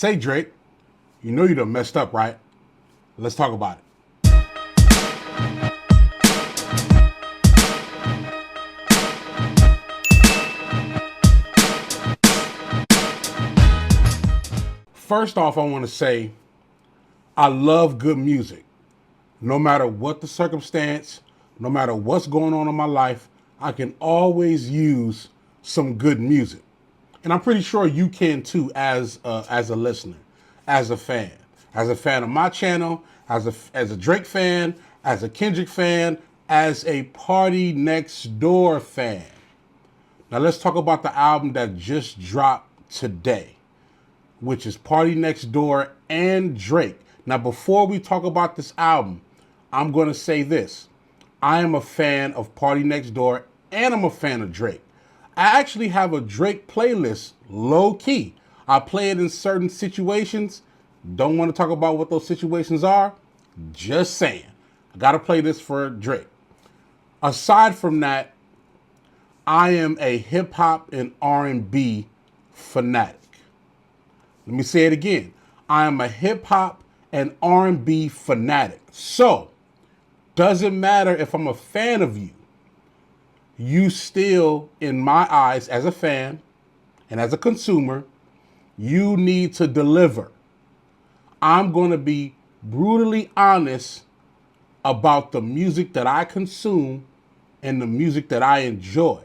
say, Drake, you know you done messed up, right? Let's talk about it. First off, I want to say I love good music. No matter what the circumstance, no matter what's going on in my life, I can always use some good music. And I'm pretty sure you can too as a listener, as a fan. As a fan of my channel, as a Drake fan, as a Kendrick fan, as a PartyNextDoor fan. Now let's talk about the album that just dropped today, which is PartyNextDoor and Drake. Now, before we talk about this album, I'm going to say this. I am a fan of PartyNextDoor and I'm a fan of Drake. I actually have a Drake playlist, low key. I play it in certain situations. Don't want to talk about what those situations are. Just saying. I got to play this for Drake. Aside from that, I am a hip hop and R&B fanatic. Let me say it again. I am a hip hop and R&B fanatic. So, doesn't matter if I'm a fan of you. You still, in my eyes, as a fan and as a consumer, you need to deliver. I'm going to be brutally honest about the music that I consume and the music that I enjoy.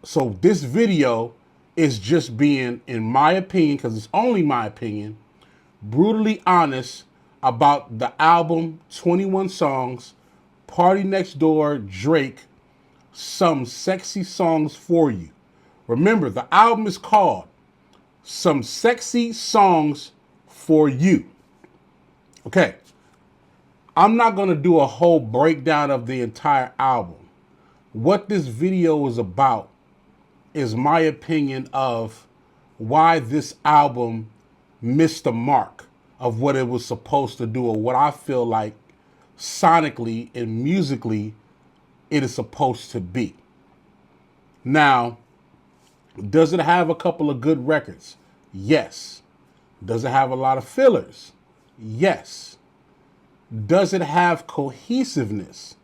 So this video is just being, in my opinion, because it's only my opinion, brutally honest about the album, 21 songs, PartyNextDoor, Drake, Some Sexy Songs for You. Remember, the album is called Some Sexy Songs for You. Okay. I'm not going to do a whole breakdown of the entire album. What this video is about is my opinion of why this album missed the mark of what it was supposed to do, or what I feel like sonically and musically it is supposed to be. Now, does it have a couple of good records? Yes. Does it have a lot of fillers? Yes. Does it have cohesiveness?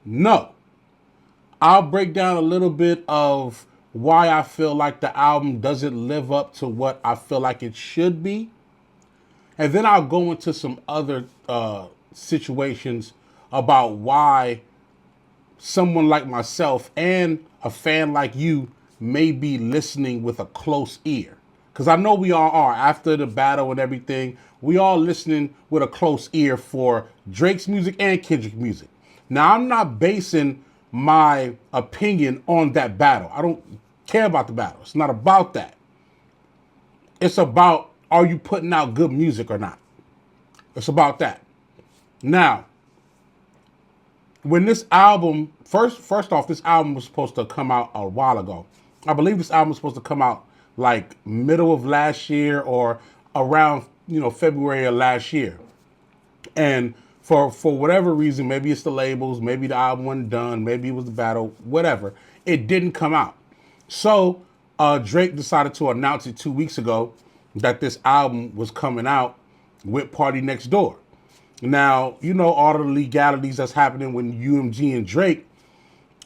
No. I'll break down a little bit of why I feel like the album doesn't live up to what I feel like it should be. And then I'll go into some other situations about why someone like myself and a fan like you may be listening with a close ear. Because I know we all are. After the battle and everything, we all listening with a close ear for Drake's music and Kendrick's music. Now, I'm not basing my opinion on that battle. I don't care about the battle. It's not about that. It's about, are you putting out good music or not? It's about that. Now, when this album, first off, this album was supposed to come out a while ago. I believe this album was supposed to come out like middle of last year or around, February of last year. And for whatever reason, maybe it's the labels, maybe the album wasn't done, maybe it was the battle, whatever, it didn't come out. So Drake decided to announce it 2 weeks ago that this album was coming out with PartyNextDoor. Now, all the legalities that's happening with UMG and Drake.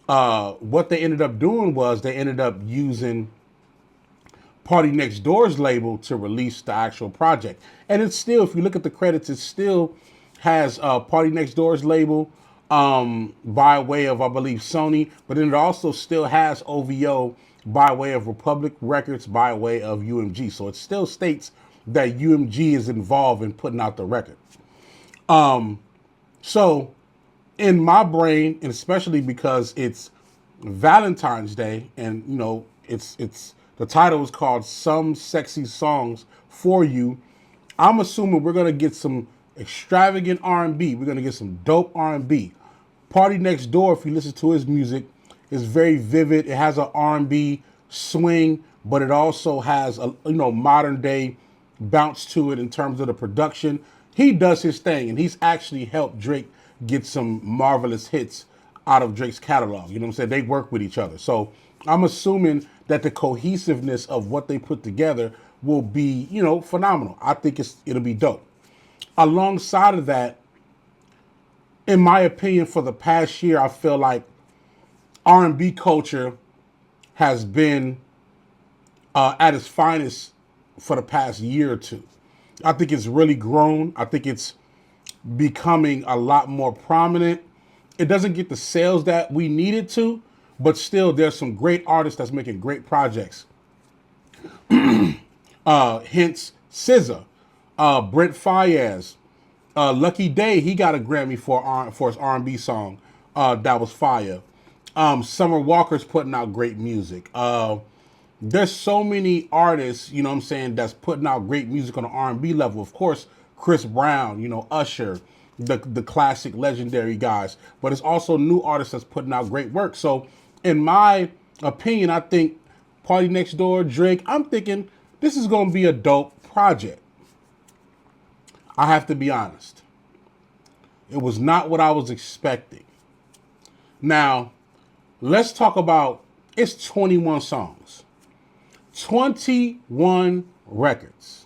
What they ended up doing was they ended up using PartyNextDoor's label to release the actual project. And it's still, if you look at the credits, it still has PartyNextDoor's label by way of, I believe, Sony. But then it also still has OVO by way of Republic Records, by way of UMG. So it still states that UMG is involved in putting out the record. So in my brain, and especially because it's Valentine's Day, and it's the title is called Some Sexy Songs for You, I'm assuming we're gonna get some extravagant R&B. We're gonna get some dope R&B. PartyNextDoor, if you listen to his music, is very vivid. It has an R&B swing, but it also has a modern day bounce to it in terms of the production. He does his thing, and he's actually helped Drake get some marvelous hits out of Drake's catalog. You know what I'm saying? They work with each other. So I'm assuming that the cohesiveness of what they put together will be, phenomenal. I think it'll be dope. Alongside of that, in my opinion, for the past year, I feel like R&B culture has been at its finest for the past year or two. I think it's really grown. I think it's becoming a lot more prominent. It doesn't get the sales that we need it to, but still, there's some great artists that's making great projects. Hence, SZA, Brent Faiyaz, Lucky Day. He got a Grammy for his R&B song that was fire. Summer Walker's putting out great music. There's so many artists, you know what I'm saying, that's putting out great music on the R&B level. Of course, Chris Brown, Usher, the classic legendary guys. But it's also new artists that's putting out great work. So in my opinion, I think PartyNextDoor, Drake, I'm thinking this is going to be a dope project. I have to be honest. It was not what I was expecting. Now, let's talk about, it's 21 songs. 21 records.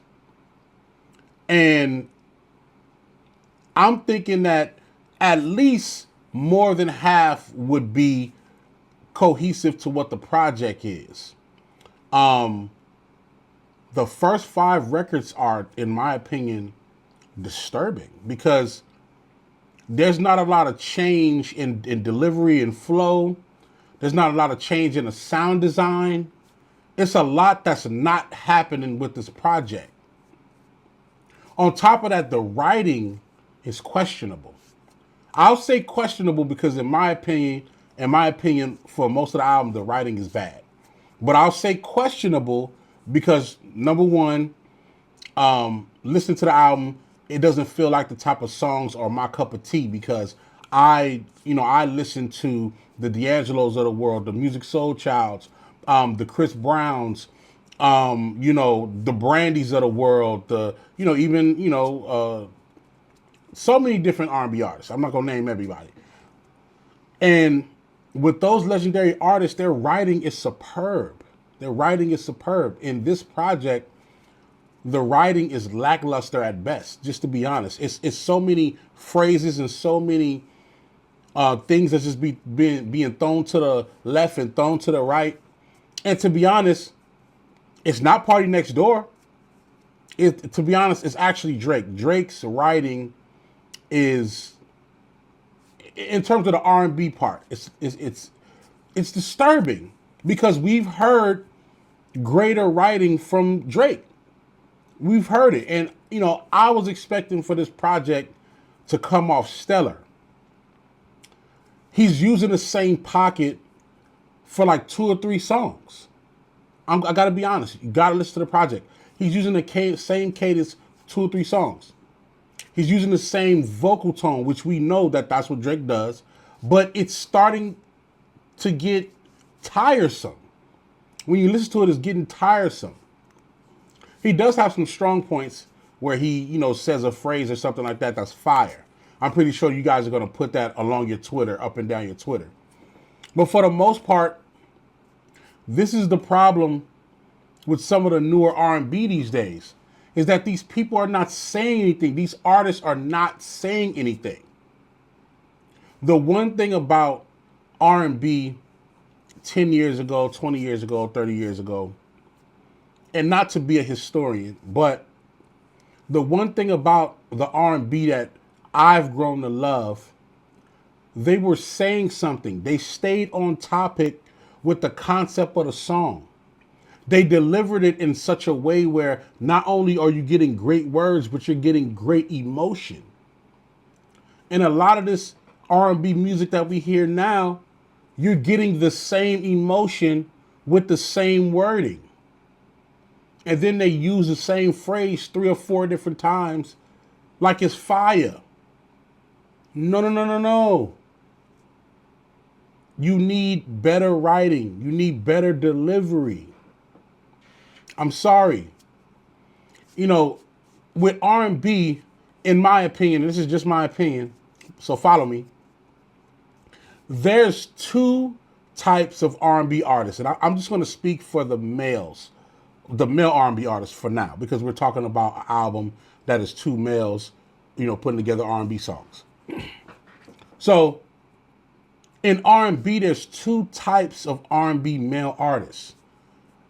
And I'm thinking that at least more than half would be cohesive to what the project is. The first 5 records are, in my opinion, disturbing because there's not a lot of change in delivery and flow. There's not a lot of change in the sound design. It's a lot that's not happening with this project. On top of that, the writing is questionable. I'll say questionable because in my opinion, for most of the album, the writing is bad. But I'll say questionable because, number one, listen to the album, it doesn't feel like the type of songs are my cup of tea because I listen to the D'Angelos of the world, the Music Soul Childs, the Chris Browns, the Brandys of the world, so many different R&B artists. I'm not gonna name everybody. And with those legendary artists, their writing is superb. In this project, the writing is lackluster at best, just to be honest. It's so many phrases and so many things that's just being thrown to the left and thrown to the right. And to be honest, it's not PartyNextDoor. To be honest, it's actually Drake. Drake's writing is, in terms of the R&B part, it's disturbing because we've heard greater writing from Drake. We've heard it. And, I was expecting for this project to come off stellar. He's using the same pocket for like 2 or 3 songs. I got to be honest. You got to listen to the project. He's using the same cadence 2 or 3 songs. He's using the same vocal tone, which we know that's what Drake does. But it's starting to get tiresome. When you listen to it, it's getting tiresome. He does have some strong points where he, says a phrase or something like that that's fire. I'm pretty sure you guys are going to put that along your Twitter, up and down your Twitter. But for the most part, this is the problem with some of the newer R&B these days, is that these people are not saying anything. These artists are not saying anything. The one thing about R&B 10 years ago, 20 years ago, 30 years ago, and not to be a historian, but the one thing about the R&B that I've grown to love, they were saying something. They stayed on topic with the concept of the song. They delivered it in such a way where not only are you getting great words, but you're getting great emotion. And a lot of this R&B music that we hear now, you're getting the same emotion with the same wording. And then they use the same phrase 3 or 4 different times like it's fire. No. You need better writing. You need better delivery. I'm sorry. With R&B, in my opinion, this is just my opinion, so follow me. There's 2 types of R&B artists, and I'm just going to speak for the males. the male R&B artists for now, because we're talking about an album that is two males, putting together R&B songs. So in R&B, there's two types of R&B male artists.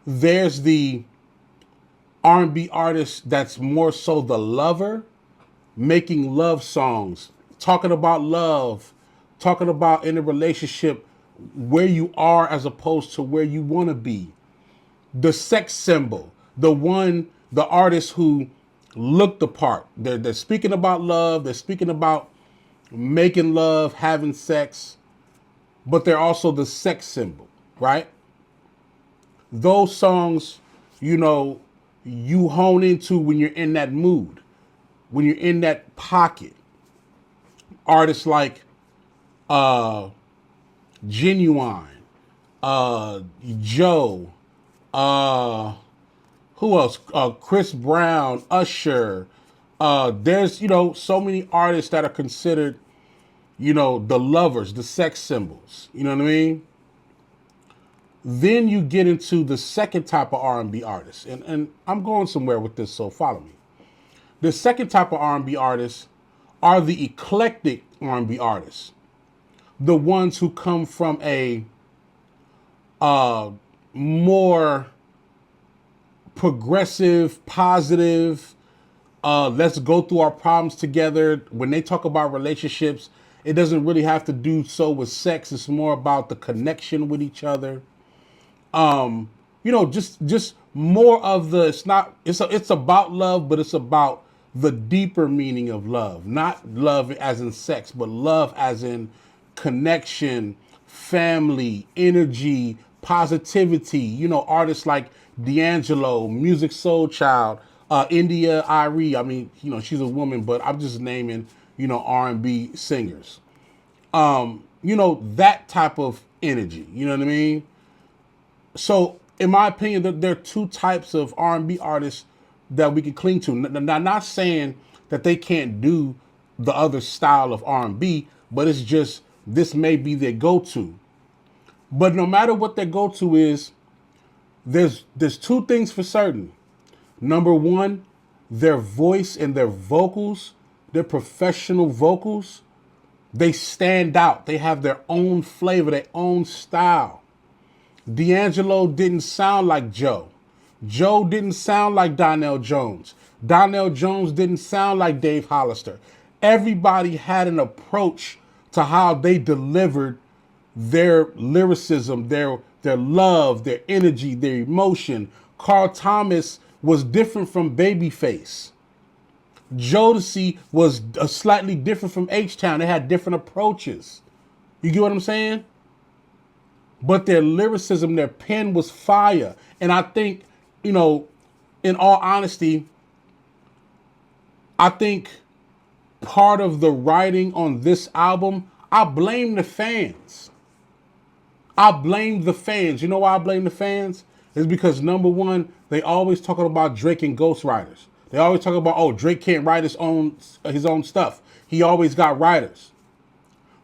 There's the R&B artist that's more so the lover, making love songs, talking about love, talking about in a relationship where you are as opposed to where you want to be. The sex symbol, the artist who look the part. They're speaking about love, they're speaking about making love, having sex, but they're also the sex symbol, right? Those songs, you hone into when you're in that mood, when you're in that pocket. Artists like Genuine, Joe, who else? Chris Brown, Usher. There's, so many artists that are considered, the lovers, the sex symbols. You know what I mean? Then you get into the second type of R&B artists. And I'm going somewhere with this, so follow me. The second type of R&B artists are the eclectic R&B artists. The ones who come from a more progressive, positive, let's go through our problems together. When they talk about relationships, it doesn't really have to do so with sex. It's more about the connection with each other. Just more of the, it's about love, but it's about the deeper meaning of love. Not love as in sex, but love as in connection, family, energy, positivity. Artists like D'Angelo, Music Soul Child, India Irie. I mean, she's a woman, but I'm just naming, R&B singers. That type of energy. You know what I mean? So, in my opinion, there are two types of R&B artists that we can cling to. Now, not saying that they can't do the other style of R&B, but it's just this may be their go-to. But no matter what their go-to is, there's two things for certain. Number one, their voice and their vocals, their professional vocals, they stand out. They have their own flavor, their own style. D'Angelo didn't sound like Joe. Joe didn't sound like Donnell Jones. Donnell Jones didn't sound like Dave Hollister. Everybody had an approach to how they delivered their lyricism, their love, their energy, their emotion. Carl Thomas was different from Babyface. Jodeci was slightly different from H-Town. They had different approaches. You get what I'm saying? But their lyricism, their pen was fire. And I think, in all honesty, I think part of the writing on this album, I blame the fans. I blame the fans. You know why I blame the fans? It's because, number one, they always talking about Drake and ghostwriters. They always talk about, oh, Drake can't write his own stuff. He always got writers.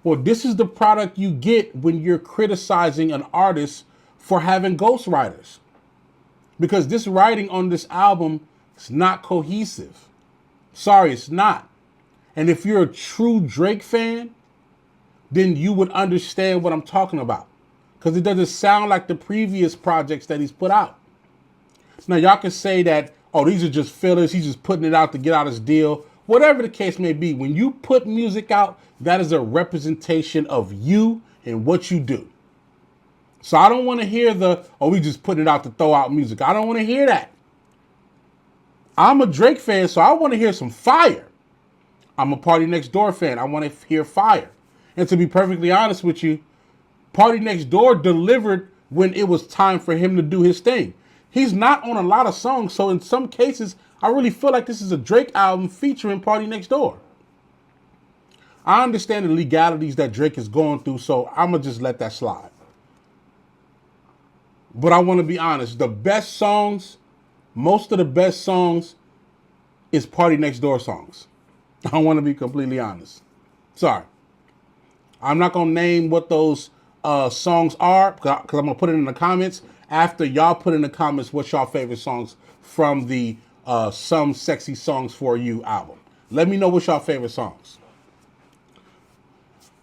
Well, this is the product you get when you're criticizing an artist for having ghostwriters. Because this writing on this album is not cohesive. Sorry, it's not. And if you're a true Drake fan, then you would understand what I'm talking about. Because it doesn't sound like the previous projects that he's put out. Now, y'all can say that, oh, these are just fillers. He's just putting it out to get out his deal. Whatever the case may be, when you put music out, that is a representation of you and what you do. So I don't want to hear we just putting it out to throw out music. I don't want to hear that. I'm a Drake fan, so I want to hear some fire. I'm a PartyNextDoor fan. I want to hear fire. And to be perfectly honest with you, PartyNextDoor delivered when it was time for him to do his thing. He's not on a lot of songs, so in some cases, I really feel like this is a Drake album featuring PartyNextDoor. I understand the legalities that Drake is going through, so I'm going to just let that slide. But I want to be honest, the best songs, most of the best songs is PartyNextDoor songs. I want to be completely honest. Sorry. I'm not going to name what those songs are because I'm going to put it in the comments after y'all put in the comments what's y'all favorite songs from the Some Sexy Songs for You album. Let me know what's y'all favorite songs.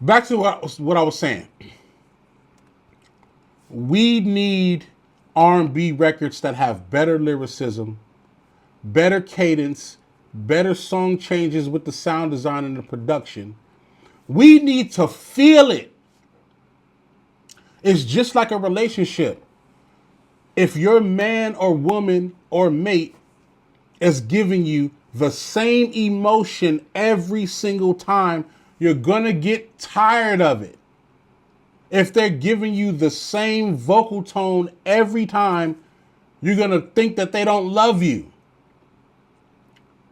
Back to what I was saying. We need R&B records that have better lyricism, better cadence, better song changes with the sound design and the production. We need to feel it. It's just like a relationship. If your man or woman or mate is giving you the same emotion every single time, you're gonna get tired of it. If they're giving you the same vocal tone every time, you're gonna think that they don't love you.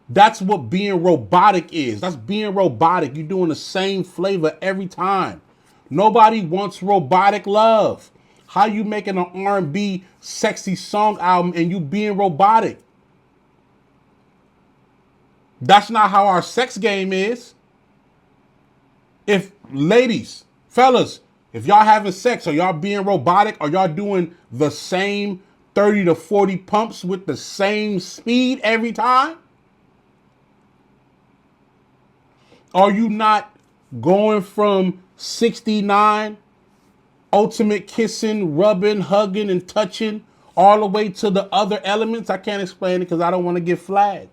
That's what being robotic is. That's being robotic. You're doing the same flavor every time. Nobody wants robotic love. How you making an R&B sexy song album and you being robotic? That's not how our sex game is. If ladies, fellas, if y'all having sex, are y'all being robotic? Are y'all doing the same 30 to 40 pumps with the same speed every time? Are you not going from 69, ultimate kissing, rubbing, hugging, and touching, all the way to the other elements? I can't explain it because I don't want to get flagged.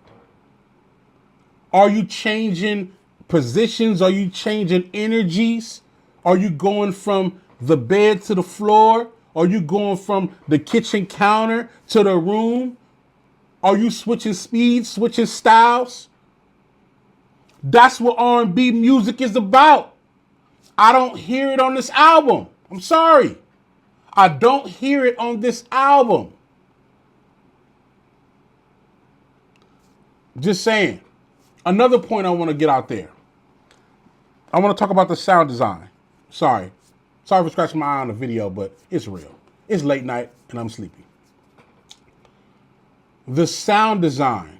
Are you changing positions? Are you changing energies? Are you going from the bed to the floor? Are you going from the kitchen counter to the room? Are you switching speeds, switching styles? That's what R&B music is about. I don't hear it on this album. I'm sorry. I don't hear it on this album. Just saying. Another point I want to get out there. I want to talk about the sound design. Sorry for scratching my eye on the video, but it's real. It's late night and I'm sleepy. The sound design.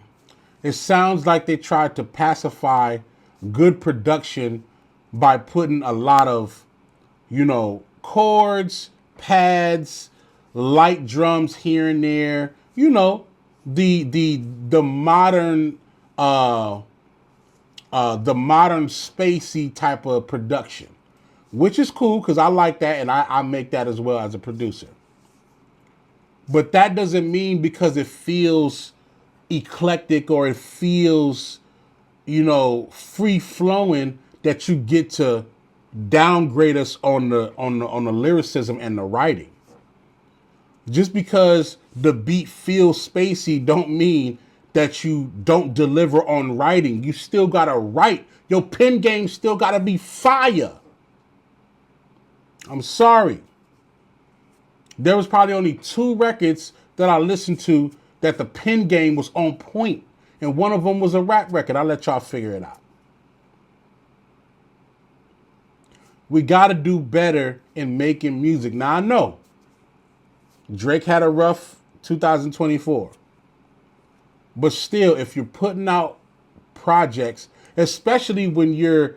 It sounds like they tried to pacify good production by putting a lot of, chords, pads, light drums here and there. The modern spacey type of production, which is cool because I like that and I make that as well as a producer. But that doesn't mean because it feels eclectic or it feels, free flowing that you get to downgrade us on the lyricism and the writing. Just because the beat feels spacey don't mean that you don't deliver on writing. You still gotta write. Your pen game still gotta be fire. I'm sorry. There was probably only 2 records that I listened to that the pen game was on point. And one of them was a rap record. I'll let y'all figure it out. We gotta do better in making music. Now I know Drake had a rough 2024. But still, if you're putting out projects, especially when you're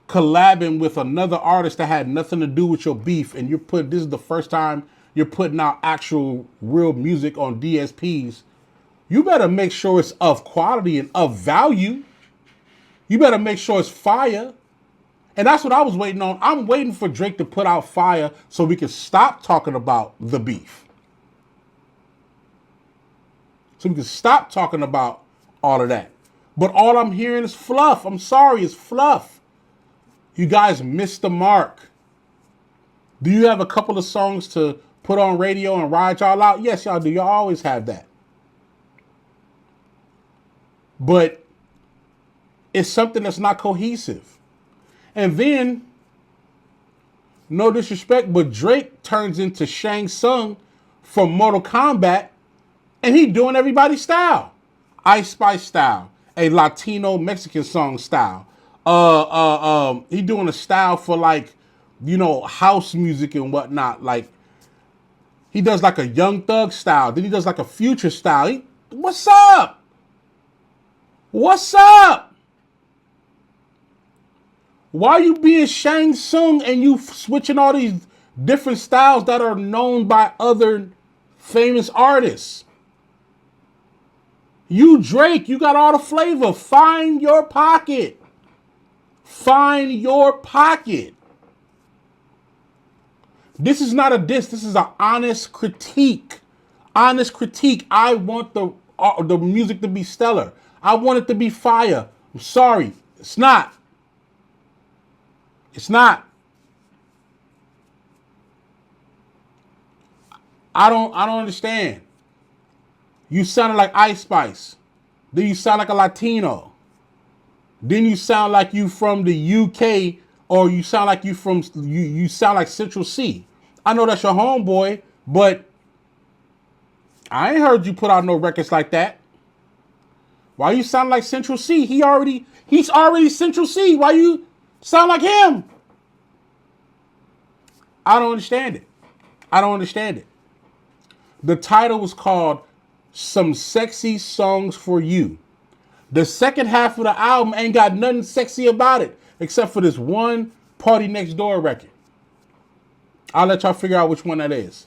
collabing with another artist that had nothing to do with your beef, and this is the first time you're putting out actual real music on DSPs, you better make sure it's of quality and of value. You better make sure it's fire. And that's what I was waiting on. I'm waiting for Drake to put out fire so we can stop talking about the beef. So we can stop talking about all of that. But all I'm hearing is fluff. I'm sorry, it's fluff. You guys missed the mark. Do you have a couple of songs to put on radio and ride y'all out? Yes, y'all do. Y'all always have that. But it's something that's not cohesive. And then, no disrespect, but Drake turns into Shang Tsung from Mortal Kombat, and he doing everybody's style. Ice Spice style, a Latino Mexican song style. He doing a style for house music and whatnot. Like he does like a Young Thug style. Then he does like a Future style. What's up? What's up? Why are you being Shang Tsung and you switching all these different styles that are known by other famous artists. You, Drake, you got all the flavor. Find your pocket. Find your pocket. This is not a diss. This is an honest critique. Honest critique. I want the music to be stellar. I want it to be fire. I'm sorry. It's not. It's not. I don't understand. You sounded like Ice Spice. Then you sound like a Latino. Then you sound like you from the UK, or you sound like you sound like Central C. I know that's your homeboy, but I ain't heard you put out no records like that. Why you sound like Central C? He's already Central C. Why you sound like him? I don't understand it. I don't understand it. The title was called Some Sexy Songs for You. The second half of the album ain't got nothing sexy about it, except for this one PartyNextDoor record. I'll let y'all figure out which one that is.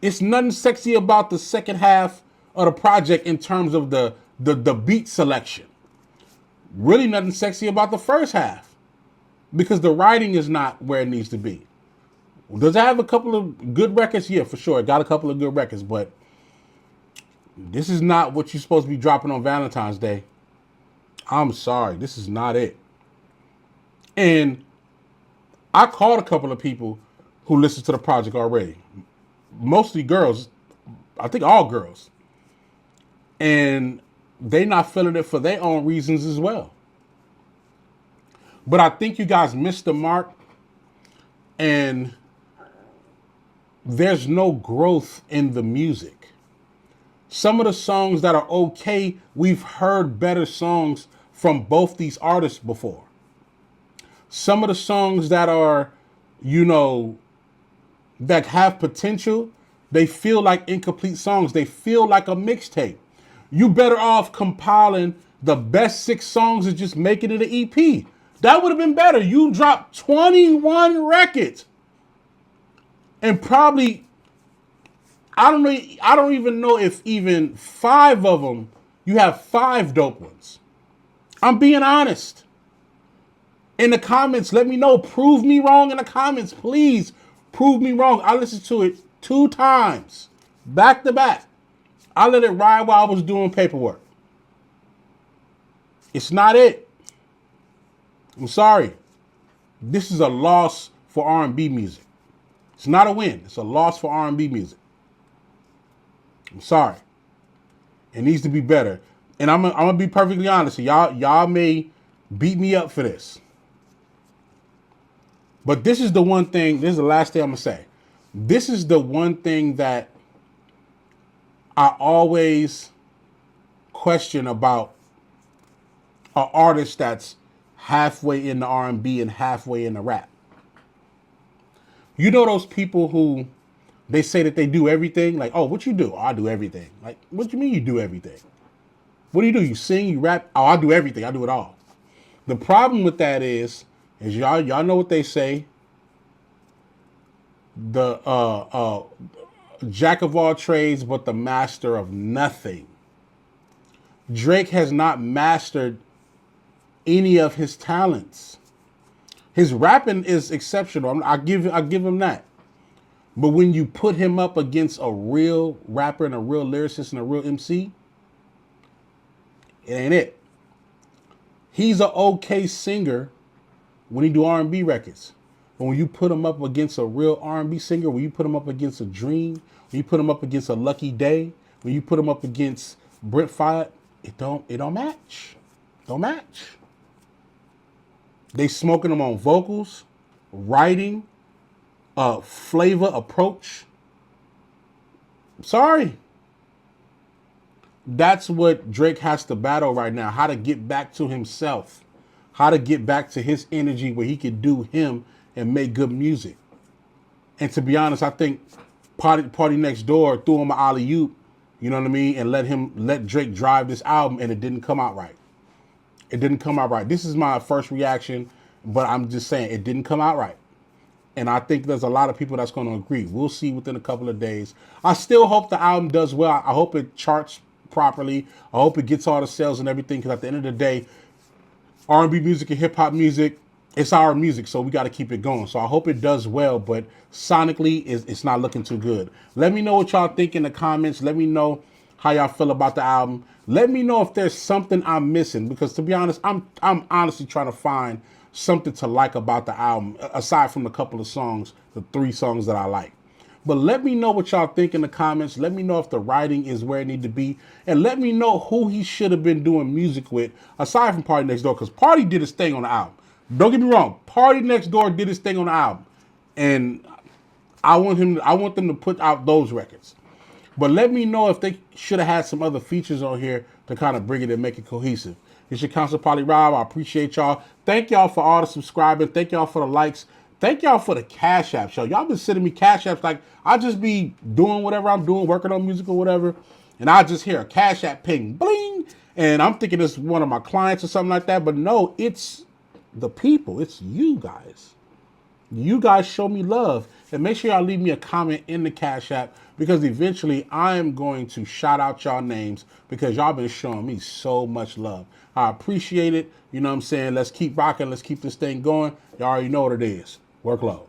It's nothing sexy about the second half of the project in terms of the beat selection. Really nothing sexy about the first half, because the writing is not where it needs to be. Does it have a couple of good records? Yeah, for sure. It got a couple of good records, but this is not what you're supposed to be dropping on Valentine's Day. I'm sorry. This is not it. And I called a couple of people who listened to the project already. Mostly girls. I think all girls. And they not feeling it for their own reasons as well. But I think you guys missed the mark. And there's no growth in the music. Some of the songs that are okay, we've heard better songs from both these artists before. Some of the songs that are, that have potential, they feel like incomplete songs. They feel like a mixtape. You better off compiling the best 6 songs and just making it an EP. That would have been better. You dropped 21 records. And probably, I don't even know if even 5 of them, you have 5 dope ones. I'm being honest. In the comments, let me know. Prove me wrong in the comments, please. Prove me wrong. I listened to it 2 times, back to back. I let it ride while I was doing paperwork. It's not it. I'm sorry. This is a loss for R&B music. It's not a win. It's a loss for R&B music. I'm sorry. It needs to be better. And I'm gonna be perfectly honest. Y'all may beat me up for this. But this is the one thing, this is the last thing I'm gonna say. This is the one thing that I always question about an artist that's halfway in the R&B and halfway in the rap. You know those people who they say that they do everything? Like, oh, what you do? Oh, I do everything. Like, what do you mean you do everything? What do? You sing, you rap? Oh, I do everything. I do it all. The problem with that is y'all know what they say. The jack of all trades, but the master of nothing. Drake has not mastered any of his talents. His rapping is exceptional. I give him that. But when you put him up against a real rapper and a real lyricist and a real MC, it ain't it. He's an okay singer when he do R&B records. But when you put him up against a real R&B singer, when you put him up against a Dream, when you put him up against a Lucky Day, when you put him up against Brent Fayed, it don't match. Don't match. They smoking them on vocals, writing, flavor, approach. Sorry. That's what Drake has to battle right now. How to get back to himself. How to get back to his energy where he could do him and make good music. And to be honest, I think PartyNextDoor threw him an alley-oop, you know what I mean, and let Drake drive this album, and it didn't come out right. It didn't come out right. This is my first reaction, but I'm just saying it didn't come out right. And I think there's a lot of people that's going to agree. We'll see within a couple of days. I still hope the album does well. I hope it charts properly. I hope it gets all the sales and everything, because at the end of the day, R&B music and hip hop music, it's our music, so we got to keep it going. So I hope it does well, but sonically, it's not looking too good. Let me know what y'all think in the comments. Let me know how y'all feel about the album. Let me know if there's something I'm missing, because to be honest, I'm honestly trying to find something to like about the album, aside from a couple of songs, the 3 songs that I like. But let me know what y'all think in the comments. Let me know if the writing is where it need to be. And let me know who he should have been doing music with, aside from PartyNextDoor, because Party did his thing on the album. Don't get me wrong, PartyNextDoor did his thing on the album. And I want them to put out those records. But let me know if they should have had some other features on here to kind of bring it and make it cohesive. It's your Council Poly Rob. I appreciate y'all. Thank y'all for all the subscribing. Thank y'all for the likes. Thank y'all for the Cash App show. Y'all been sending me Cash Apps. Like, I just be doing whatever I'm doing, working on music or whatever, and I just hear a Cash App ping, bling, and I'm thinking it's one of my clients or something like that. But no, it's the people. It's you guys. You guys show me love, and make sure y'all leave me a comment in the Cash App, because eventually I am going to shout out y'all names, because y'all been showing me so much love. I appreciate it. You know what I'm saying? Let's keep rocking. Let's keep this thing going. Y'all already know what it is. WORKLOAD.